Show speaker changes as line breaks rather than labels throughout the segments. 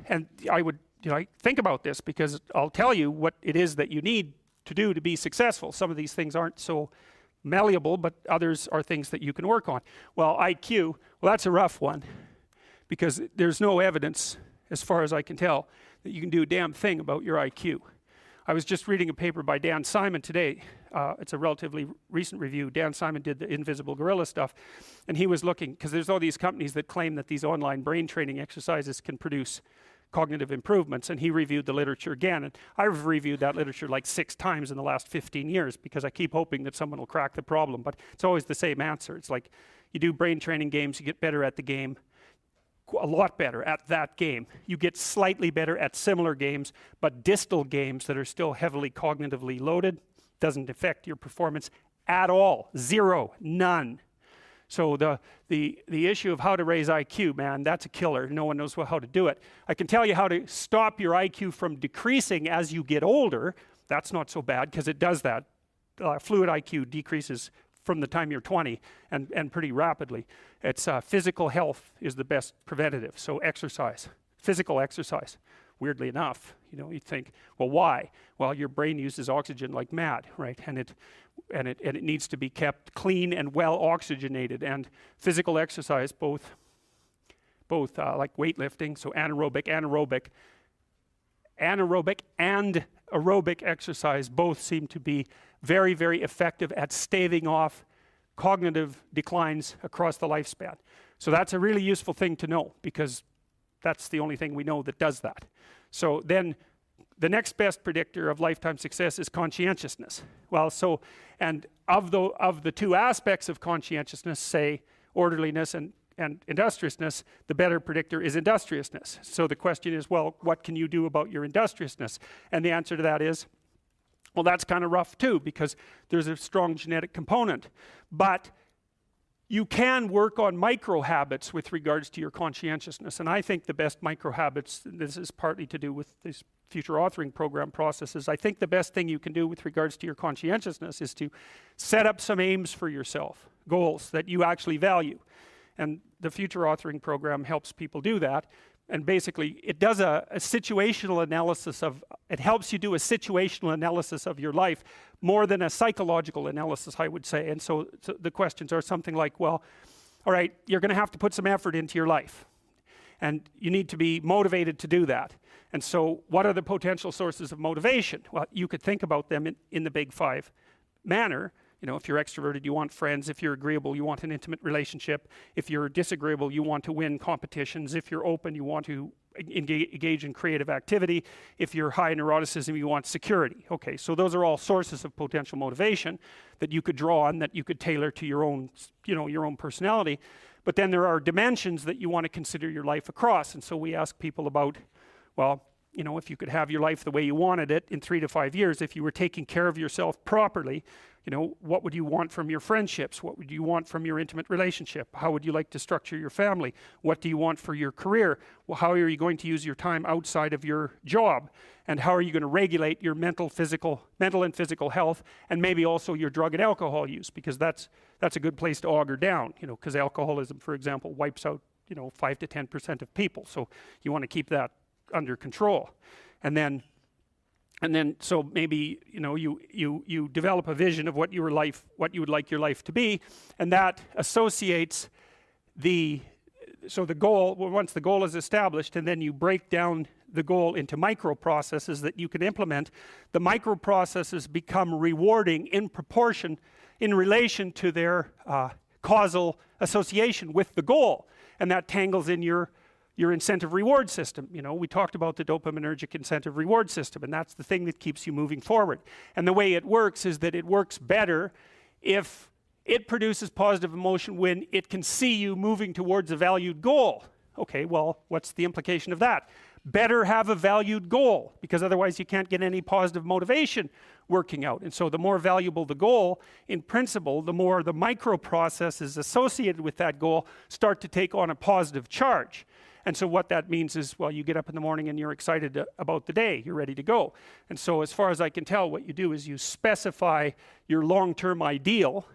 And I would think about this, because I'll tell you what it is that you need to do to be successful. Some of these things aren't so malleable, but others are things that you can work on. Well, IQ, well, that's a rough one, because there's no evidence, as far as I can tell, that you can do a damn thing about your IQ. I was just reading a paper by Dan Simon today. It's a relatively recent review. Dan Simon did the invisible gorilla stuff, and he was looking, because there's all these companies that claim that these online brain training exercises can produce cognitive improvements, and he reviewed the literature again, and I've reviewed that literature like 6 times in the last 15 years, because I keep hoping that someone will crack the problem, but it's always the same answer. It's like, you do brain training games, you get better at the game, a lot better at that game. You get slightly better at similar games, but distal games that are still heavily cognitively loaded doesn't affect your performance at all. Zero, none. So the issue of how to raise IQ, man, that's a killer. No one knows how to do it. I can tell you how to stop your IQ from decreasing as you get older. That's not so bad, because it does that. Fluid IQ decreases from the time you're 20 and pretty rapidly. It's physical health is the best preventative. So exercise, physical exercise. Weirdly enough, you think, well, why? Well, your brain uses oxygen like mad, right? And it needs to be kept clean and well oxygenated. And physical exercise, both like weightlifting, so anaerobic and aerobic exercise, both seem to be very, very effective at staving off cognitive declines across the lifespan. So that's a really useful thing to know, because that's the only thing we know that does that. So then the next best predictor of lifetime success is conscientiousness. Well, so, and of the 2 aspects of conscientiousness, say orderliness and industriousness, the better predictor is industriousness. So the question is, well, what can you do about your industriousness? And the answer to that is, well, that's kind of rough too, because there's a strong genetic component. But you can work on micro habits with regards to your conscientiousness. And I think the best micro habits, this is partly to do with this future authoring program processes, I think the best thing you can do with regards to your conscientiousness is to set up some aims for yourself, goals that you actually value. And the future authoring program helps people do that. And basically, it does a situational analysis it helps you do a situational analysis of your life more than a psychological analysis, I would say. And so the questions are something like, well, all right, you're going to have to put some effort into your life. And you need to be motivated to do that. And so what are the potential sources of motivation? Well, you could think about them in the big 5 manner. If you're extroverted, you want friends. If you're agreeable, you want an intimate relationship. If you're disagreeable, you want to win competitions. If you're open, you want to engage in creative activity. If you're high in neuroticism, you want security. Okay, so those are all sources of potential motivation that you could draw on, that you could tailor to your own, your own personality. But then there are dimensions that you want to consider your life across. And so we ask people about, well, if you could have your life the way you wanted it in 3 to 5 years, if you were taking care of yourself properly, what would you want from your friendships? What would you want from your intimate relationship? How would you like to structure your family? What do you want for your career? Well, how are you going to use your time outside of your job? And how are you going to regulate your mental and physical health, and maybe also your drug and alcohol use? Because that's a good place to auger down, because alcoholism, for example, wipes out 5 to 10% of people. So you want to keep that under control. And then so maybe you develop a vision of what you would like your life to be, and that associates the goal. Well, once the goal is established, and then you break down the goal into micro processes that you can implement. The micro processes become rewarding in proportion, in relation to their causal association with the goal, and that tangles in your incentive reward system. We talked about the dopaminergic incentive reward system, and that's the thing that keeps you moving forward. And the way it works is that it works better if it produces positive emotion when it can see you moving towards a valued goal. Okay, well, what's the implication of that? Better have a valued goal, because otherwise you can't get any positive motivation working out. And so the more valuable the goal, in principle, the more the micro processes associated with that goal start to take on a positive charge. And so what that means is, well, you get up in the morning and you're excited about the day, you're ready to go. And so as far as I can tell, what you do is you specify your long-term ideal.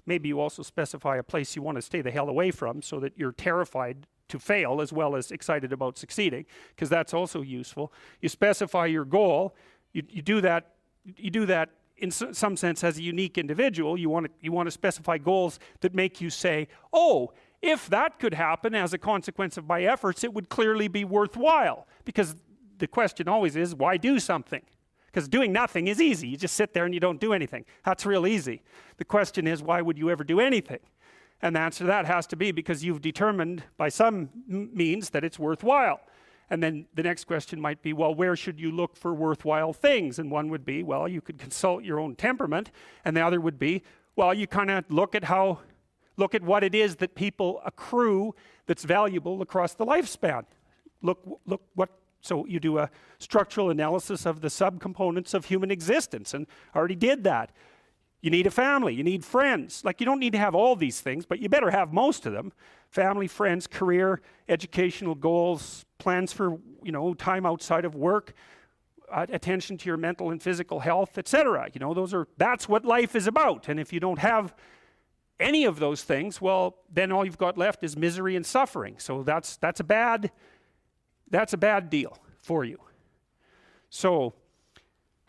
Maybe you also specify a place you want to stay the hell away from, so that you're terrified to fail as well as excited about succeeding, because that's also useful. You specify your goal. You do that in some sense as a unique individual. You want to specify goals that make you say, oh, if that could happen as a consequence of my efforts, it would clearly be worthwhile. Because the question always is, why do something? Because doing nothing is easy. You just sit there and you don't do anything. That's real easy. The question is, why would you ever do anything? And the answer to that has to be because you've determined by some means that it's worthwhile. And then the next question might be, well, where should you look for worthwhile things? And one would be, well, you could consult your own temperament. And the other would be, well, you kind of look at what it is that people accrue that's valuable across the lifespan. So you do a structural analysis of the subcomponents of human existence, and I already did that. You need a family, you need friends. Like, you don't need to have all these things, but you better have most of them. Family, friends, career, educational goals, plans for, time outside of work, attention to your mental and physical health, etc. That's what life is about. And if you don't have any of those things, well, then all you've got left is misery and suffering. So that's a bad deal for you. So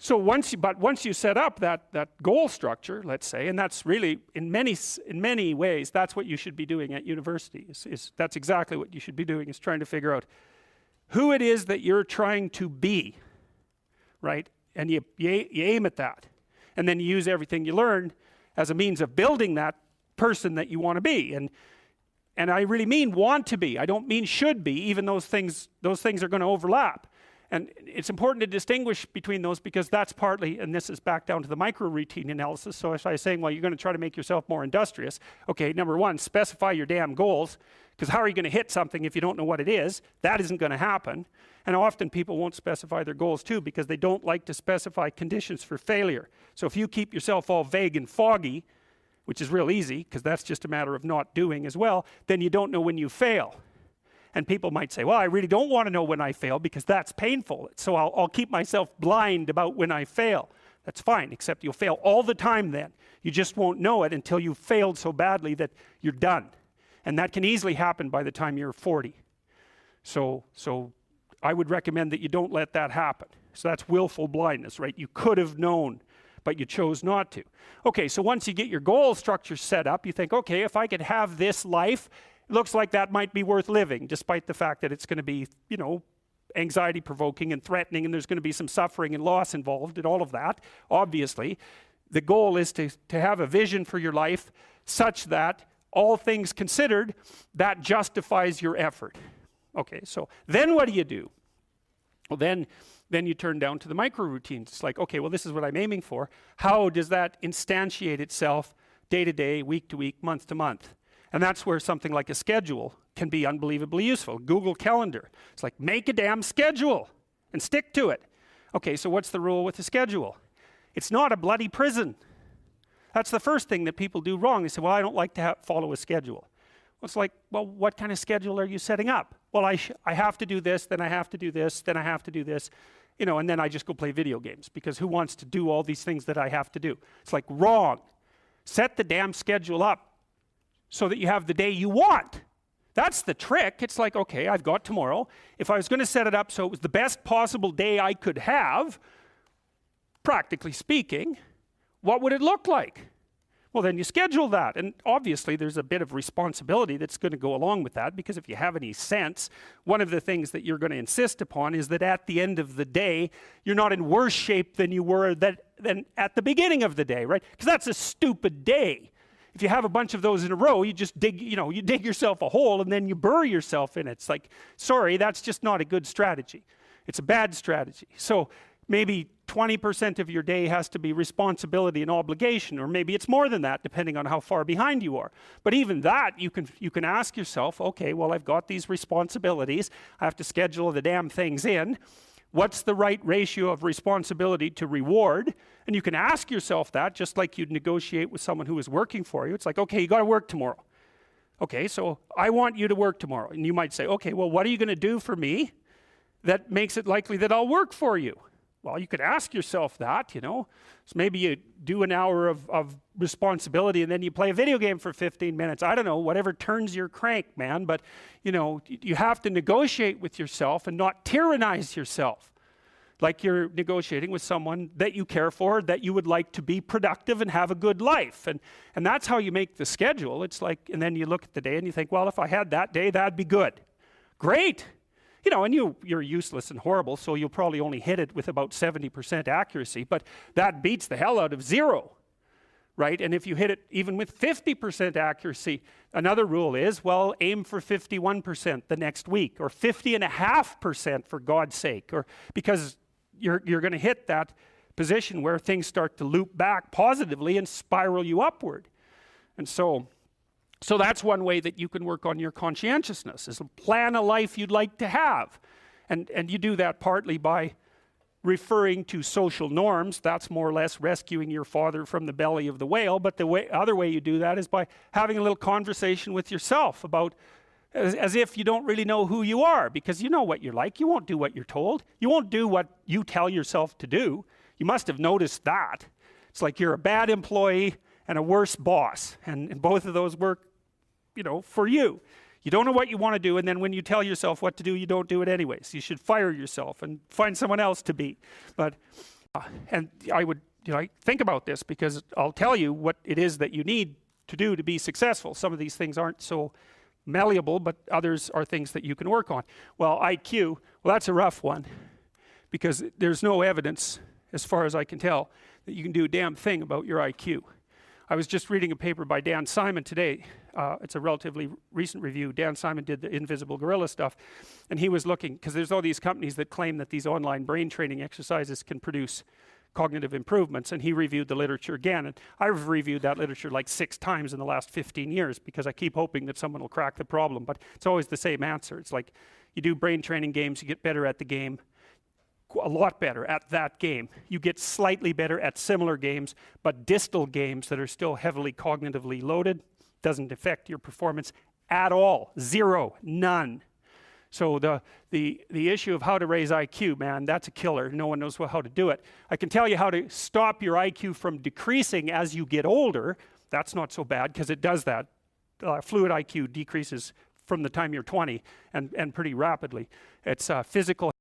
once you set up that goal structure, let's say, and that's really in many ways that's what you should be doing at university. That's exactly what you should be doing, is trying to figure out who it is that you're trying to be, right? And you aim at that, and then you use everything you learn as a means of building that person that you want to be. And I really mean want to be. I don't mean should be, even those things are going to overlap. And it's important to distinguish between those, because that's partly, and this is back down to the micro-routine analysis. So if I was saying, well, you're going to try to make yourself more industrious. Okay, number one, specify your damn goals, because how are you going to hit something if you don't know what it is? That isn't going to happen. And often people won't specify their goals too, because they don't like to specify conditions for failure. So if you keep yourself all vague and foggy, which is real easy, because that's just a matter of not doing as well, then you don't know when you fail. And people might say, well, I really don't want to know when I fail because that's painful. So I'll keep myself blind about when I fail. That's fine, except you'll fail all the time then. You just won't know it until you've failed so badly that you're done. And that can easily happen by the time you're 40. So I would recommend that you don't let that happen. So that's willful blindness, right? You could have known, but you chose not to. Okay, so once you get your goal structure set up, you think, okay, if I could have this life, it looks like that might be worth living, despite the fact that it's going to be, anxiety provoking and threatening, and there's going to be some suffering and loss involved and all of that. Obviously, the goal is to have a vision for your life such that, all things considered, that justifies your effort. Okay, so then what do? Well, then you turn down to the micro routines. It's like, okay, well, this is what I'm aiming for. How does that instantiate itself day to day, week to week, month to month? And that's where something like a schedule can be unbelievably useful. Google Calendar. It's like, make a damn schedule and stick to it. Okay, so what's the rule with the schedule? It's not a bloody prison. That's the first thing that people do wrong. They say, well, I don't like to follow a schedule. Well, it's like, well, what kind of schedule are you setting up? Well, I have to do this, then I have to do this, then I have to do this, and then I just go play video games, because who wants to do all these things that I have to do? It's like, wrong. Set the damn schedule up so that you have the day you want. That's the trick. It's like, okay, I've got tomorrow. If I was going to set it up so it was the best possible day I could have, practically speaking, what would it look like? Well, then you schedule that. And obviously there's a bit of responsibility that's going to go along with that, because if you have any sense, one of the things that you're going to insist upon is that at the end of the day, you're not in worse shape than you were than at the beginning of the day, right? Because that's a stupid day. If you have a bunch of those in a row, you just dig yourself a hole and then you bury yourself in it. It's like, sorry, that's just not a good strategy. It's a bad strategy. So maybe 20% of your day has to be responsibility and obligation, or maybe it's more than that, depending on how far behind you are. But even that, you can ask yourself, okay, well, I've got these responsibilities. I have to schedule the damn things in. What's the right ratio of responsibility to reward? And you can ask yourself that, just like you'd negotiate with someone who is working for you. It's like, okay, you got to work tomorrow. Okay, so I want you to work tomorrow. And you might say, okay, well, what are you going to do for me that makes it likely that I'll work for you? Well, you could ask yourself that, you know. So maybe you do an hour of responsibility and then you play a video game for 15 minutes. I don't know, whatever turns your crank, man. But, you know, you have to negotiate with yourself and not tyrannize yourself. Like you're negotiating with someone that you care for, that you would like to be productive and have a good life. And that's how you make the schedule. It's like, and then you look at the day and you think, well, if I had that day, that'd be good. Great. You know, and you're useless and horrible, so you'll probably only hit it with about 70% accuracy, but that beats the hell out of 0, right? And if you hit it even with 50% accuracy, another rule is, well, aim for 51% the next week, or 50.5% for God's sake, or because you're going to hit that position where things start to loop back positively and spiral you upward. And so that's one way that you can work on your conscientiousness, is plan a life you'd like to have. And you do that partly by referring to social norms. That's more or less rescuing your father from the belly of the whale. But the other way you do that is by having a little conversation with yourself about, as if you don't really know who you are, because you know what you're like. You won't do what you're told. You won't do what you tell yourself to do. You must have noticed that. It's like you're a bad employee and a worse boss. And both of those work, you know, for you. You don't know what you want to do, and then when you tell yourself what to do, you don't do it anyways. You should fire yourself and find someone else to be. But, and I would, you know, think about this, because I'll tell you what it is that you need to do to be successful. Some of these things aren't so malleable, but others are things that you can work on. Well, IQ, well, that's a rough one, because there's no evidence, as far as I can tell, that you can do a damn thing about your IQ. I was just reading a paper by Dan Simon today. It's a relatively recent review. Dan Simon did the invisible gorilla stuff, and he was looking, because there's all these companies that claim that these online brain training exercises can produce cognitive improvements, and he reviewed the literature again. And I've reviewed that literature like 6 times in the last 15 years, because I keep hoping that someone will crack the problem, but it's always the same answer. It's like, you do brain training games, you get better at the game, a lot better at that game. You get slightly better at similar games, but distal games that are still heavily cognitively loaded doesn't affect your performance at all. 0, none. So the issue of how to raise IQ, man, that's a killer. No one knows how to do it. I can tell you how to stop your IQ from decreasing as you get older. That's not so bad, because it does that. Fluid IQ decreases from the time you're 20 and pretty rapidly. It's physical